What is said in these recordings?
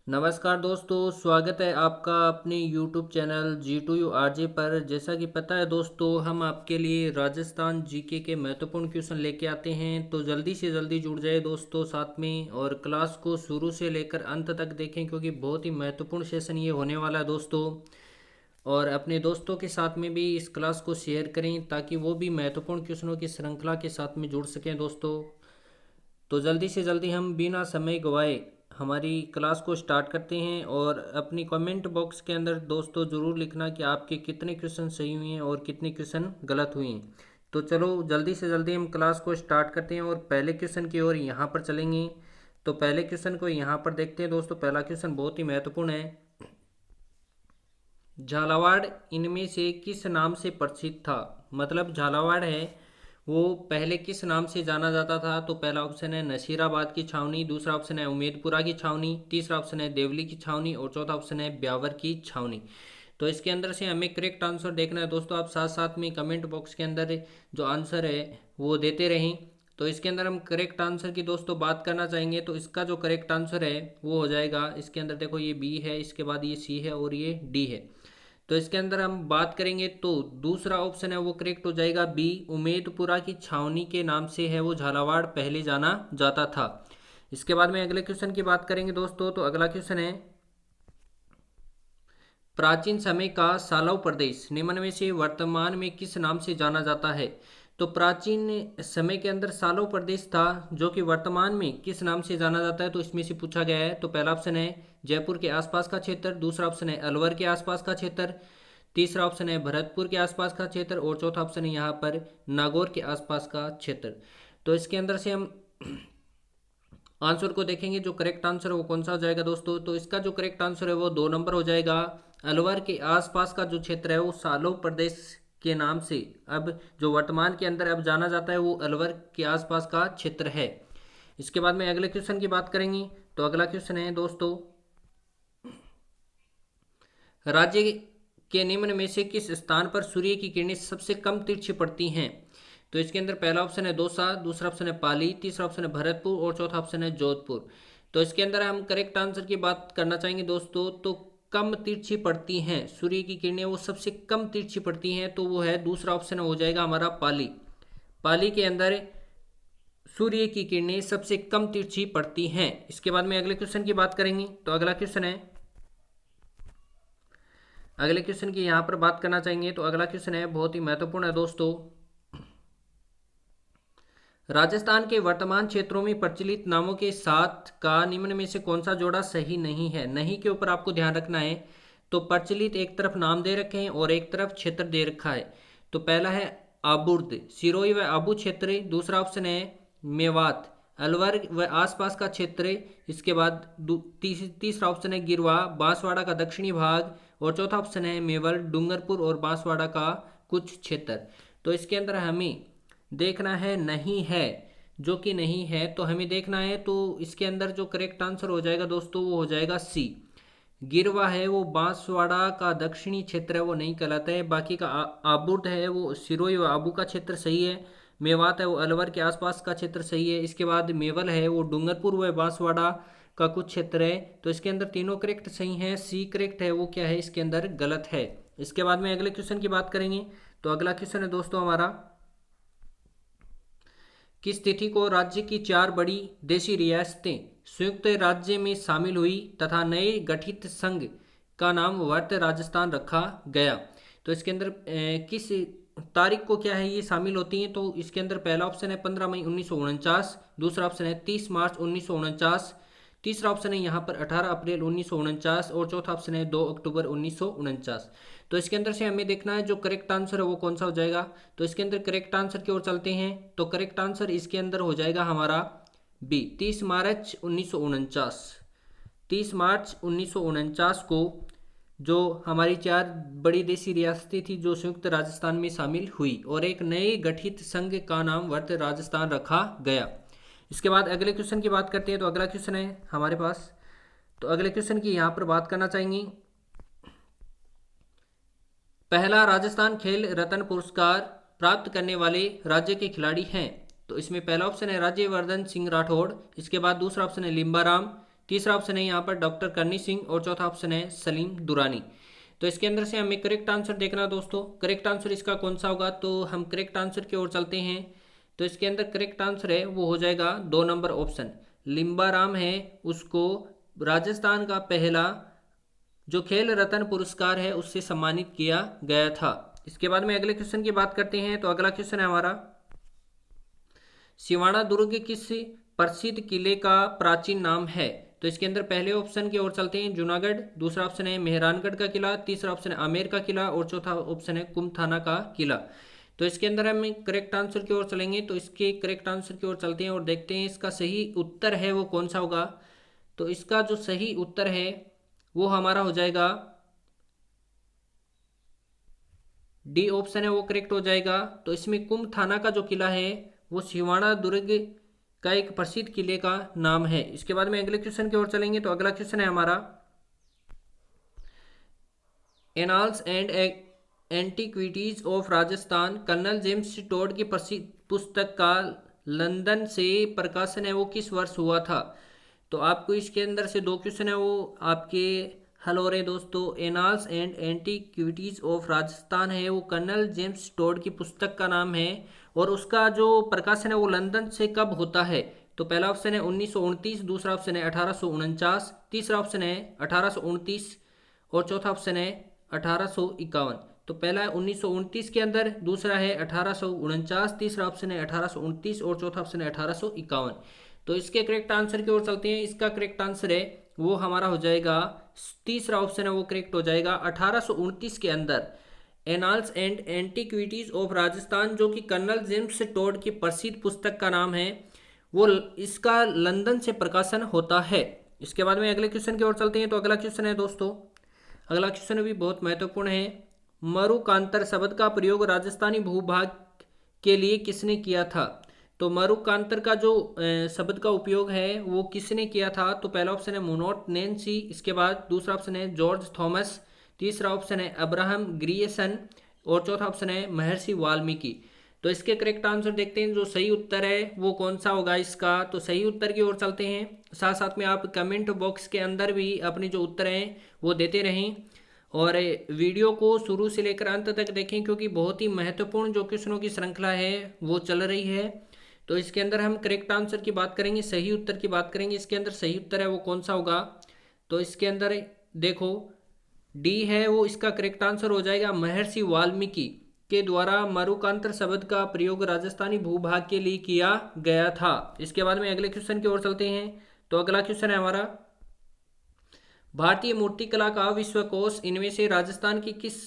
नमस्कार दोस्तों, स्वागत है आपका अपने YouTube चैनल G2U RJ पर। जैसा कि पता है दोस्तों, हम आपके लिए राजस्थान जीके के महत्वपूर्ण क्वेश्चन लेके आते हैं। तो जल्दी से जल्दी जुड़ जाए दोस्तों साथ में, और क्लास को शुरू से लेकर अंत तक देखें क्योंकि बहुत ही महत्वपूर्ण सेशन ये होने वाला है दोस्तों। और अपने दोस्तों के साथ में भी इस क्लास को शेयर करें ताकि वो भी महत्वपूर्ण क्वेश्चनों की श्रृंखला के साथ में जुड़ सकें दोस्तों। तो जल्दी से जल्दी हम बिना समय गवाए हमारी क्लास को स्टार्ट करते हैं। और अपनी कमेंट बॉक्स के अंदर दोस्तों ज़रूर लिखना कि आपके कितने क्वेश्चन सही हुए हैं और कितने क्वेश्चन गलत हुए हैं। तो चलो जल्दी से जल्दी हम क्लास को स्टार्ट करते हैं और पहले क्वेश्चन की ओर यहाँ पर चलेंगे। तो पहले क्वेश्चन को यहाँ पर देखते हैं दोस्तों। पहला क्वेश्चन बहुत ही महत्वपूर्ण है। झालावाड़ इनमें से किस नाम से प्रसिद्ध था? मतलब झालावाड़ है वो पहले किस नाम से जाना जाता था? तो पहला ऑप्शन है नसीराबाद की छावनी, दूसरा ऑप्शन है उमेदपुरा की छावनी, तीसरा ऑप्शन है देवली की छावनी और चौथा ऑप्शन है ब्यावर की छावनी। तो इसके अंदर से हमें करेक्ट आंसर देखना है दोस्तों। आप साथ साथ में कमेंट बॉक्स के अंदर जो आंसर है वो देते रहें। तो इसके अंदर हम करेक्ट आंसर की दोस्तों बात करना चाहेंगे। तो इसका जो करेक्ट आंसर है वो हो जाएगा, इसके अंदर देखो ये बी है, इसके बाद ये सी है और ये डी है। तो इसके अंदर हम बात करेंगे तो दूसरा ऑप्शन है वो करेक्ट हो जाएगा, बी उमेदपुरा की छावनी के नाम से है वो झालावाड़ पहले जाना जाता था। इसके बाद में अगले क्वेश्चन की बात करेंगे दोस्तों। तो अगला क्वेश्चन है, प्राचीन समय का सालव प्रदेश निम्न में से वर्तमान में किस नाम से जाना जाता है? तो प्राचीन समय के अंदर सालव प्रदेश था जो कि वर्तमान में किस नाम से जाना जाता है, तो इसमें से पूछा गया है। तो पहला ऑप्शन है जयपुर के आसपास का क्षेत्र, दूसरा ऑप्शन है अलवर के आसपास का क्षेत्र, तीसरा ऑप्शन है भरतपुर के आसपास का क्षेत्र और चौथा ऑप्शन है यहाँ पर नागौर के आसपास का क्षेत्र। तो इसके अंदर से हम आंसर को देखेंगे, जो करेक्ट आंसर है वो कौन सा हो जाएगा दोस्तों। तो इसका जो करेक्ट आंसर है वो 2 नंबर हो जाएगा। अलवर के आसपास का जो क्षेत्र है वो सालों प्रदेश के नाम से अब जो वर्तमान के अंदर अब जाना जाता है वो अलवर के आसपास का क्षेत्र है। इसके बाद में अगले क्वेश्चन की बात करेंगे। तो अगला क्वेश्चन है दोस्तों, राज्य के निम्न में से किस स्थान पर सूर्य की किरणें सबसे कम तिरछी पड़ती हैं? तो इसके अंदर पहला ऑप्शन है दौसा, दूसरा ऑप्शन है पाली, तीसरा ऑप्शन है भरतपुर और चौथा ऑप्शन है जोधपुर। तो इसके अंदर हम करेक्ट आंसर की बात करना चाहेंगे दोस्तों। तो कम तिरछी पड़ती हैं सूर्य की किरणें, वो सबसे कम तिरछी पड़ती हैं तो वो है दूसरा ऑप्शन हो जाएगा हमारा पाली। पाली के अंदर सूर्य की किरणें सबसे कम तिरछी पड़ती हैं। इसके बाद में अगले क्वेश्चन की बात करेंगे। तो अगला क्वेश्चन है, अगले क्वेश्चन की यहाँ पर बात करना चाहेंगे। तो अगला क्वेश्चन है बहुत ही महत्वपूर्ण है दोस्तों। राजस्थान के वर्तमान क्षेत्रों में प्रचलित नामों के साथ का निम्न में से कौन सा जोड़ा सही नहीं है? नहीं के ऊपर आपको ध्यान रखना है। तो प्रचलित एक तरफ नाम दे रखे हैं और एक तरफ क्षेत्र दे रखा है। तो पहला है आबुर्द, सिरोही व आबू क्षेत्र, दूसरा ऑप्शन है मेवात, अलवर व आसपास का क्षेत्र, इसके बाद तीसरा ऑप्शन है गिरवा, बांसवाड़ा का दक्षिणी भाग और चौथा ऑप्शन है मेवल, डूंगरपुर और बांसवाड़ा का कुछ क्षेत्र। तो इसके अंदर हमें देखना है नहीं है, जो कि नहीं है तो हमें देखना है। तो इसके अंदर जो करेक्ट आंसर हो जाएगा दोस्तों वो हो जाएगा सी, गिरवा है वो बांसवाड़ा का दक्षिणी क्षेत्र है वो नहीं कहलाता है। बाकी का आबुर्द है वो सिरोही व आबू का क्षेत्र सही है, मेवात है वो अलवर के आसपास का क्षेत्र सही है, इसके बाद मेवल है वो डूंगरपुर व बांसवाड़ा का कुछ क्षेत्र है। तो इसके अंदर तीनों करेक्ट सही हैं, सी करेक्ट है वो क्या है इसके अंदर गलत है। इसके बाद में अगले क्वेश्चन की बात करेंगे। तो अगला क्वेश्चन है दोस्तों हमारा, किस तिथि को राज्य की 4 बड़ी देशी रियासतें संयुक्त राज्य में शामिल हुई तथा नए गठित संघ का नाम वर्त राजस्थान रखा गया? तो इसके अंदर किस तारीख को क्या है ये शामिल होती हैं? तो इसके अंदर पहला ऑप्शन है 15 मई 1949, दूसरा ऑप्शन है 30 मार्च 1949, तीसरा ऑप्शन है यहाँ पर 18 अप्रैल 1949 और चौथा ऑप्शन है 2 अक्टूबर 1949। तो इसके अंदर से हमें देखना है जो करेक्ट आंसर है वो कौन सा हो जाएगा। तो इसके अंदर करेक्ट आंसर की ओर चलते हैं। तो करेक्ट आंसर इसके अंदर हो जाएगा हमारा बी, 30 मार्च 1949। 30 मार्च 1949 को जो हमारी 4 बड़ी देशी रियासतें थी जो संयुक्त राजस्थान में शामिल हुई और एक नए गठित संघ का नाम वर्त राजस्थान रखा गया। इसके बाद अगले क्वेश्चन की बात करते हैं। तो अगला क्वेश्चन है हमारे पास, तो अगले क्वेश्चन की यहाँ पर बात करना चाहेंगे। पहला राजस्थान खेल रत्न पुरस्कार प्राप्त करने वाले राज्य के खिलाड़ी हैं? तो इसमें पहला ऑप्शन है राज्यवर्धन सिंह राठौड़, इसके बाद दूसरा ऑप्शन है लिम्बाराम, तीसरा ऑप्शन है यहाँ पर डॉक्टर करनी सिंह और चौथा ऑप्शन है सलीम दुरानी। तो इसके अंदर से हमें करेक्ट आंसर देखना दोस्तों, करेक्ट आंसर इसका कौन सा होगा, तो हम करेक्ट आंसर की ओर चलते हैं। तो इसके अंदर करेक्ट आंसर है वो हो जाएगा 2 नंबर ऑप्शन, लिम्बाराम है उसको राजस्थान का पहला जो खेल रत्न पुरस्कार है उससे सम्मानित किया गया था। इसके बाद में अगले क्वेश्चन की बात करते हैं। तो अगला क्वेश्चन है हमारा, सिवाना दुर्ग किस प्रसिद्ध किले का प्राचीन नाम है। तो इसके अंदर पहले ऑप्शन की ओर चलते हैं, जूनागढ़, दूसरा ऑप्शन है मेहरानगढ़ का किला, तीसरा ऑप्शन है आमेर का किला और चौथा ऑप्शन है कुमथाना का किला। तो इसके अंदर हम करेक्ट आंसर की ओर चलेंगे। तो इसके करेक्ट आंसर की ओर चलते हैं और देखते हैं इसका सही उत्तर है वो कौन सा होगा। तो इसका जो सही उत्तर है वो हमारा हो जाएगा डी ऑप्शन है वो करेक्ट हो जाएगा। तो इसमें कुमथाना का जो किला है वो सिवाना दुर्ग का एक प्रसिद्ध किले का नाम है। इसके बाद में अगले क्वेश्चन की ओर चलेंगे। तो अगला क्वेश्चन है हमारा, annals and antiquities of Rajasthan colonel James Tod की प्रसिद्ध पुस्तक का लंदन से प्रकाशन है वो किस वर्ष हुआ था। तो आपको इसके अंदर से 2 क्वेश्चन है वो आपके हल हो रहे दोस्तों। Annals and antiquities of Rajasthan है वो कर्नल जेम्स टोड की पुस्तक का नाम है और उसका जो प्रकाशन है वो लंदन से कब होता है। तो पहला ऑप्शन है 1929, दूसरा ऑप्शन है 1849, तीसरा ऑप्शन है 1829 और चौथा ऑप्शन है 1851। तो पहला है 1929 के अंदर, दूसरा है 1849, तीसरा ऑप्शन है 1829 और चौथा ऑप्शन है 1851। तो इसके करेक्ट आंसर की ओर चलते हैं। इसका करेक्ट आंसर है वो हमारा हो जाएगा तीसरा ऑप्शन है वो करेक्ट हो जाएगा। 1829 के अंदर annals and antiquities of Rajasthan जो कि कर्नल जेम्स टोड की प्रसिद्ध पुस्तक का नाम है वो इसका लंदन से प्रकाशन होता है। इसके बाद में अगले क्वेश्चन की ओर चलते हैं। तो अगला क्वेश्चन है दोस्तों, अगला क्वेश्चन भी बहुत महत्वपूर्ण है, मरुकांतर शब्द का प्रयोग राजस्थानी भूभाग के लिए किसने किया था। तो मरुकांतर का जो शब्द का उपयोग है वो किसने किया था। तो पहला ऑप्शन है मुनोट नैन्सी, इसके बाद दूसरा ऑप्शन है जॉर्ज थॉमस, तीसरा ऑप्शन है अब्राहम ग्रियसन और चौथा ऑप्शन है महर्षि वाल्मीकि। तो इसके करेक्ट आंसर देखते हैं, जो सही उत्तर है वो कौन सा होगा इसका। तो सही उत्तर की ओर चलते हैं, साथ साथ में आप कमेंट बॉक्स के अंदर भी अपनी जो उत्तर हैं वो देते रहें और वीडियो को शुरू से लेकर अंत तक देखें क्योंकि बहुत ही महत्वपूर्ण जो क्वेश्चनों की श्रृंखला है वो चल रही है। तो इसके अंदर हम करेक्ट आंसर की बात करेंगे, सही उत्तर की बात करेंगे। इसके अंदर सही उत्तर है वो कौन सा होगा। तो इसके अंदर देखो डी है वो इसका करेक्ट आंसर हो जाएगा, महर्षि वाल्मीकि के द्वारा मरुकांतर शब्द का प्रयोग राजस्थानी भूभाग के लिए किया गया था। इसके बाद में अगले क्वेश्चन की ओर चलते हैं। तो अगला क्वेश्चन है हमारा, भारतीय मूर्तिकला का विश्वकोश इनमें से राजस्थान की किस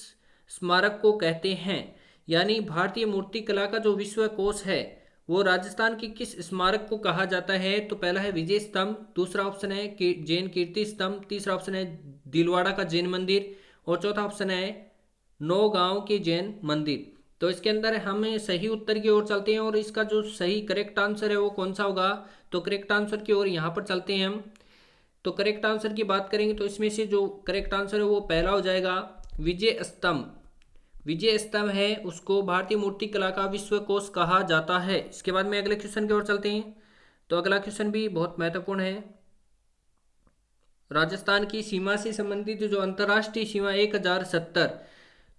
स्मारक को कहते हैं। यानी भारतीय मूर्तिकला का जो विश्वकोश है वो राजस्थान की किस स्मारक को कहा जाता है। तो पहला है विजय स्तंभ, दूसरा ऑप्शन है जैन कीर्ति स्तंभ, तीसरा ऑप्शन है दिलवाड़ा का जैन मंदिर और चौथा ऑप्शन है नौगांव के जैन मंदिर। तो इसके अंदर हम सही उत्तर की ओर चलते हैं और इसका जो सही करेक्ट आंसर है वो कौन सा होगा। तो करेक्ट आंसर की ओर यहाँ पर चलते हैं हम। तो करेक्ट आंसर की बात करेंगे तो इसमें से जो करेक्ट आंसर है वो पहला हो जाएगा विजय स्तंभ। विजय स्तंभ है उसको भारतीय मूर्तिकला का विश्वकोश कहा जाता है। इसके बाद में अगले क्वेश्चन की ओर चलते हैं। तो अगला क्वेश्चन भी बहुत महत्वपूर्ण है, राजस्थान की सीमा से संबंधित जो अंतर्राष्ट्रीय सीमा 1070,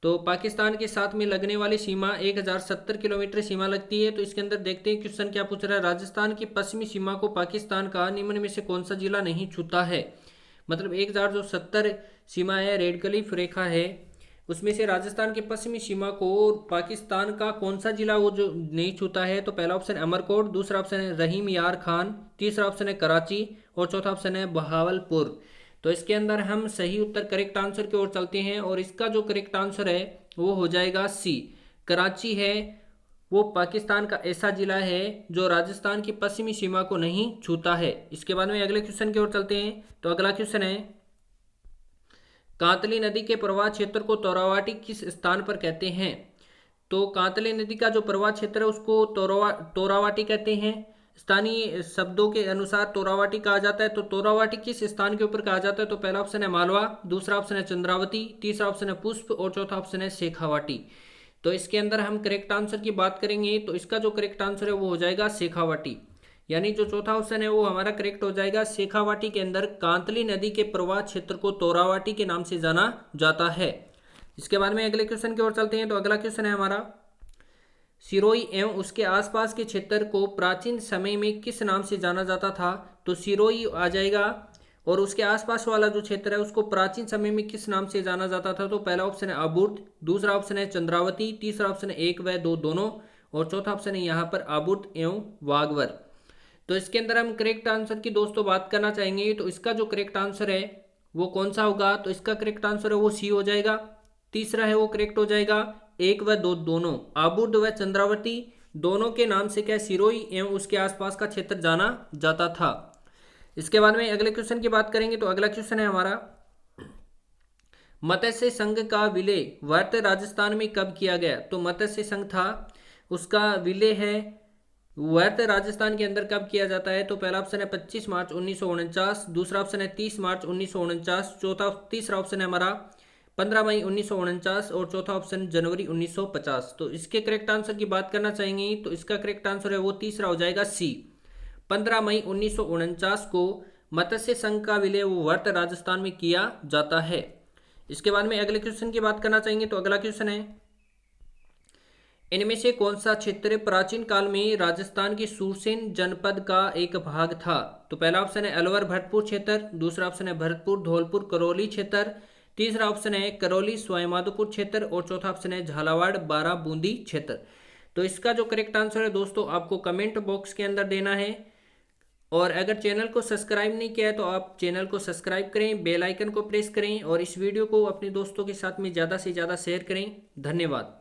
तो पाकिस्तान के साथ में लगने वाली सीमा 1070 किलोमीटर सीमा लगती है। तो इसके अंदर देखते हैं क्वेश्चन क्या पूछ रहा है, राजस्थान की पश्चिमी सीमा को पाकिस्तान का निम्न में से कौन सा जिला नहीं छूता है। मतलब 1070 सीमा है, रेड क्लिफ रेखा है, उसमें से राजस्थान की पश्चिमी सीमा को पाकिस्तान का कौन सा जिला वो जो नहीं छूता है। तो पहला ऑप्शन है अमरकोट, दूसरा ऑप्शन है रहीम यार खान, तीसरा ऑप्शन है कराची और चौथा ऑप्शन है बहावलपुर। तो इसके अंदर हम सही उत्तर करेक्ट आंसर की ओर चलते हैं और इसका जो करेक्ट आंसर है वो हो जाएगा सी, कराची है वो पाकिस्तान का ऐसा जिला है जो राजस्थान की पश्चिमी सीमा को नहीं छूता है। इसके बाद में अगले क्वेश्चन की ओर चलते हैं। तो अगला क्वेश्चन है, कांतली नदी के प्रवाह क्षेत्र को तोरावाटी किस स्थान पर कहते हैं। तो कांतली नदी का जो प्रवाह क्षेत्र है उसको तोरावाटी कहते हैं। स्थानीय शब्दों के अनुसार तोरावाटी कहा जाता है। तो तोरावाटी किस स्थान के ऊपर कहा जाता है। तो पहला ऑप्शन है मालवा, दूसरा ऑप्शन है चंद्रावती, तीसरा ऑप्शन है पुष्प और चौथा ऑप्शन है शेखावाटी। तो इसके अंदर हम करेक्ट आंसर की बात करेंगे तो इसका जो करेक्ट आंसर है वो हो जाएगा शेखावाटी। यानी जो चौथा ऑप्शन है वो हमारा करेक्ट हो जाएगा। शेखावाटी के अंदर कांतली नदी के प्रवाह क्षेत्र को तोरावाटी के नाम से जाना जाता है। इसके बाद में अगले क्वेश्चन की ओर चलते हैं। तो अगला क्वेश्चन है हमारा, सिरोही एवं उसके आसपास के क्षेत्र को प्राचीन समय में किस नाम से जाना जाता था? तो सिरोही आ जाएगा और उसके आसपास वाला जो क्षेत्र है उसको प्राचीन समय में किस नाम से जाना जाता था? तो पहला ऑप्शन है आबुर्द, दूसरा ऑप्शन है चंद्रावती, तीसरा ऑप्शन है एक व दो दोनों, और चौथा ऑप्शन है यहाँ पर आबुर्द एवं वागवर। तो इसके अंदर हम करेक्ट आंसर की दोस्तों बात करना चाहेंगे। तो इसका जो करेक्ट आंसर है वो कौन सा होगा? तो इसका करेक्ट आंसर है वो सी हो जाएगा। तीसरा है वो करेक्ट हो जाएगा एक व दो दोनों, आबुर्द व चंद्रावती दोनों के नाम से क्या सिरोही एवं उसके आसपास का क्षेत्र जाना जाता था। इसके बाद में अगले क्वेश्चन की बात करेंगे। तो अगला क्वेश्चन है हमारा, मत्स्य संघ का विलय वर्त राजस्थान में कब किया गया? तो मत्स्य संघ था उसका विलय है वर्त राजस्थान के अंदर कब किया जाता है? तो पहला ऑप्शन है 25 मार्च 1949, दूसरा ऑप्शन है 30 मार्च 1949, तीसरा ऑप्शन है हमारा 15 मई 1949 और चौथा ऑप्शन जनवरी 1950। तो इसके करेक्ट आंसर की बात करना चाहेंगे तो इसका करेक्ट आंसर है वो तीसरा हो जाएगा सी, 15 मई 1949 को मत्स्य संघ का विलय वो वर्त राजस्थान में किया जाता है। इसके बाद में अगले क्वेश्चन की बात करना चाहेंगे। तो अगला क्वेश्चन है, इनमें से कौन सा क्षेत्र प्राचीन काल में राजस्थान के सुरसेन जनपद का एक भाग था? तो पहला ऑप्शन है अलवर भरतपुर क्षेत्र, दूसरा ऑप्शन है भरतपुर धौलपुर करौली क्षेत्र, तीसरा ऑप्शन है करौली सवाईमाधोपुर क्षेत्र और चौथा ऑप्शन है झालावाड़ बारा बूंदी क्षेत्र। तो इसका जो करेक्ट आंसर है दोस्तों आपको कमेंट बॉक्स के अंदर देना है। और अगर चैनल को सब्सक्राइब नहीं किया है तो आप चैनल को सब्सक्राइब करें, बेल आइकन को प्रेस करें और इस वीडियो को अपने दोस्तों के साथ में ज़्यादा से ज़्यादा शेयर करें। धन्यवाद।